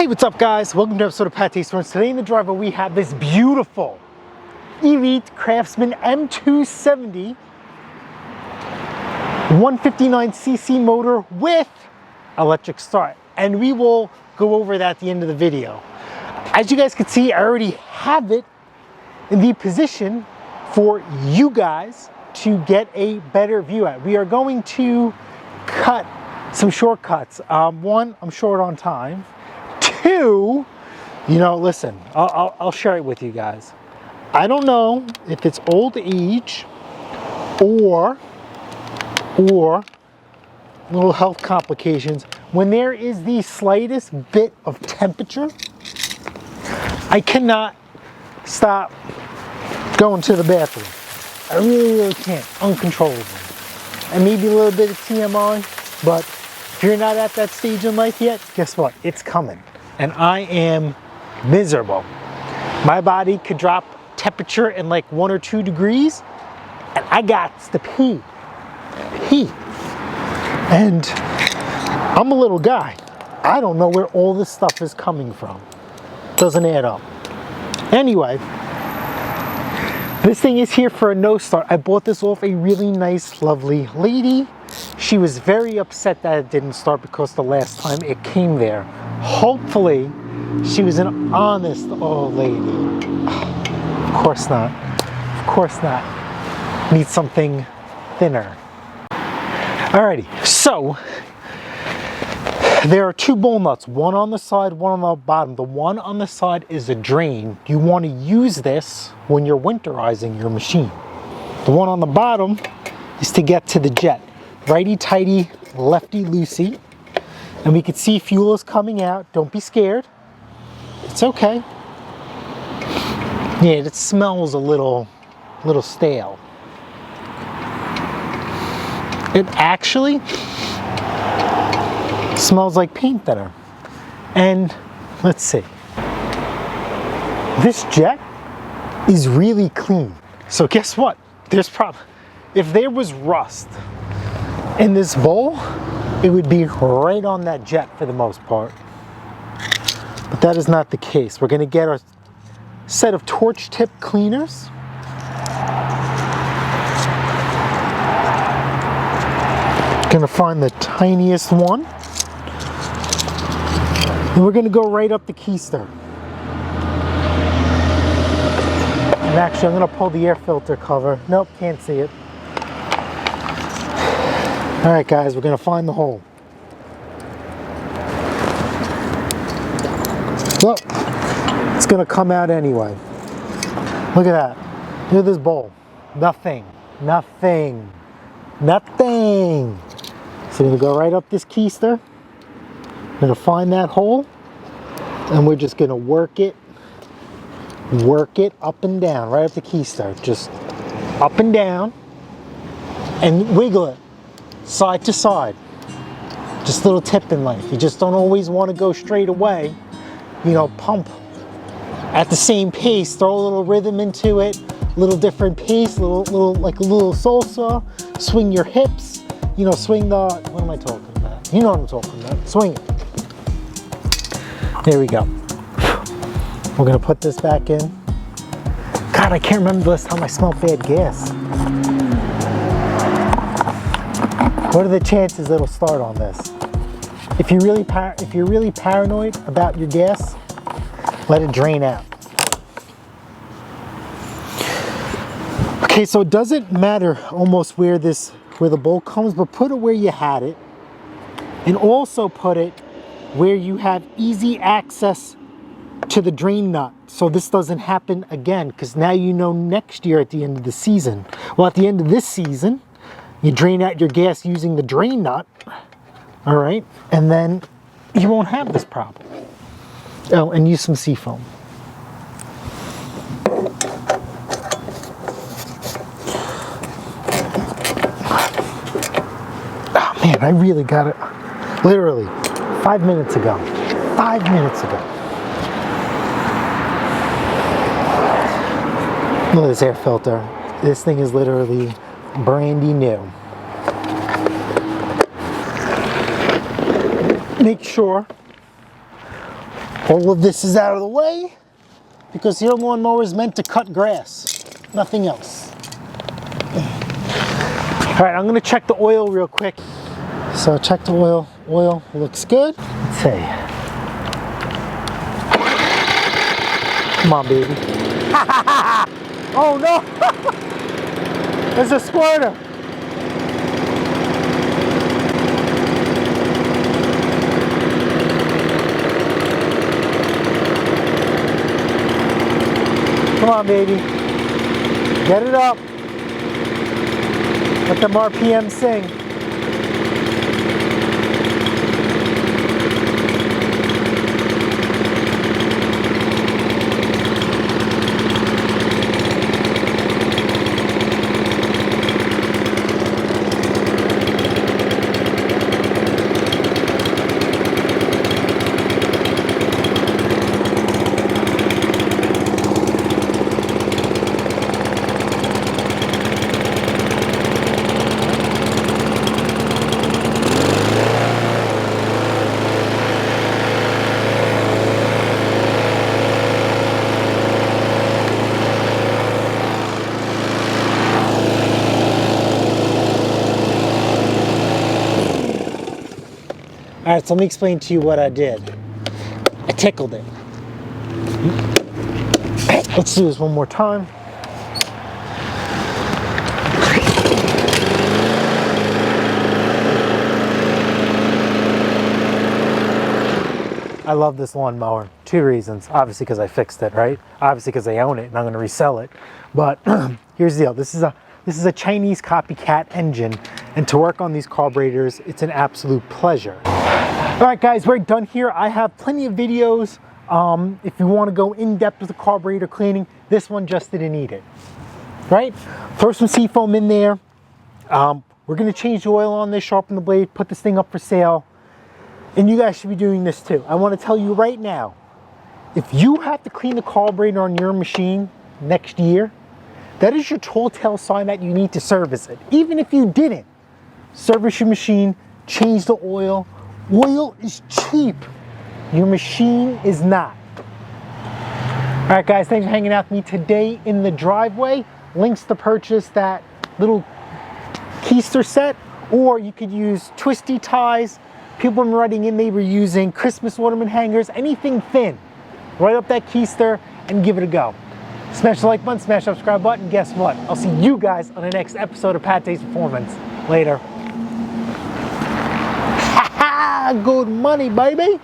What's up guys? Welcome to episode of Pat Taste Runs. Today in the driver we have this beautiful Elite Craftsman M270 159cc motor with electric start, and we will go over that at the end of the video. As you guys can see, I already have it in the position for you guys to get a better view at. We are going to cut some shortcuts. One, I'm short on time. Two, listen, I'll share it with you guys. I don't know if it's old age or little health complications. When there is the slightest bit of temperature, I cannot stop going to the bathroom. I really can't, uncontrollably. And maybe a little bit of TMI, but if you're not at that stage in life yet, guess what? It's coming. And I am miserable. My body could drop temperature in like 1 or 2 degrees, and I got to pee. And I'm a little guy. I don't know where all this stuff is coming from. Doesn't add up. Anyway, this thing is here for a no start. I bought this off a really nice, lovely lady. She was very upset that it didn't start because the last time it came there. Hopefully, she was an honest old lady. Of course not. Of course not. Need something thinner. Alrighty, so there are 2 bowl nuts, one on the side, one on the bottom. The one on the side is a drain. You want to use this when you're winterizing your machine. The one on the bottom is to get to the jet. Righty-tighty, lefty-loosey. And we can see fuel is coming out. Don't be scared. It's okay. Yeah, it smells a little stale. It actually smells like paint thinner. And let's see. This jet is really clean. So guess what? If there was rust in this bowl, it would be right on that jet for the most part. But that is not the case. We're going to get our set of torch tip cleaners. Going to find the tiniest one. And we're going to go right up the keister. And actually, I'm going to pull the air filter cover. Nope, can't see it. All right, guys, we're going to find the hole. Well, it's going to come out anyway. Look at that. Look at this bowl. Nothing. Nothing. Nothing. So we're going to go right up this keister. I'm going to find that hole. And we're just going to work it up and down, right up the keister. Just up and down. And wiggle it. Side to side. Just a little tip in life. You just don't always want to go straight away. Pump at the same pace, throw a little rhythm into it, little different pace, like a little salsa, swing your hips, swing the, what am I talking about? You know what I'm talking about, swing it. There we go. We're gonna put this back in. God, I can't remember the last time I smelled bad gas. What are the chances it'll start on this? If you're really paranoid about your gas, let it drain out. Okay, so it doesn't matter almost where the bowl comes, but put it where you had it, and also put it where you have easy access to the drain nut, so this doesn't happen again. Because now next year at the end of the season, well, at the end of this season, you drain out your gas using the drain nut. All right, and then you won't have this problem. Oh, and use some seafoam. Oh man, I really got it. Literally, 5 minutes ago. 5 minutes ago. Look at this air filter. This thing is literally brandy new. Make sure All of this is out of the way because your lawnmower is meant to cut grass, nothing else. All right, I'm gonna check the oil real quick. So check the oil. Oil looks good. Let's see. Come on, baby. Oh no! There's a squirter. Come on, baby. Get it up. Let them RPM sing. All right, so let me explain to you what I did. I tickled it. Let's do this one more time. I love this lawnmower. 2 reasons. Obviously because I fixed it, right? Obviously because I own it and I'm going to resell it. But here's the deal. This is a Chinese copycat engine, and to work on these carburetors, it's an absolute pleasure. All right, guys, we're done here. I have plenty of videos. If you want to go in depth with the carburetor cleaning, this one just didn't need it. Right? Throw some seafoam in there. We're going to change the oil on this, sharpen the blade, put this thing up for sale. And you guys should be doing this too. I want to tell you right now, if you have to clean the carburetor on your machine next year, that is your telltale sign that you need to service it. Even if you didn't, service your machine, change the oil. Oil is cheap. Your machine is not. All right, guys, thanks for hanging out with me today in the driveway. Links to purchase that little keister set, or you could use twisty ties. People have been writing in, they were using Christmas ornament hangers, anything thin. Write up that keister and give it a go. Smash the like button, smash the subscribe button. Guess what? I'll see you guys on the next episode of Pate's Performance. Later. Good money, baby.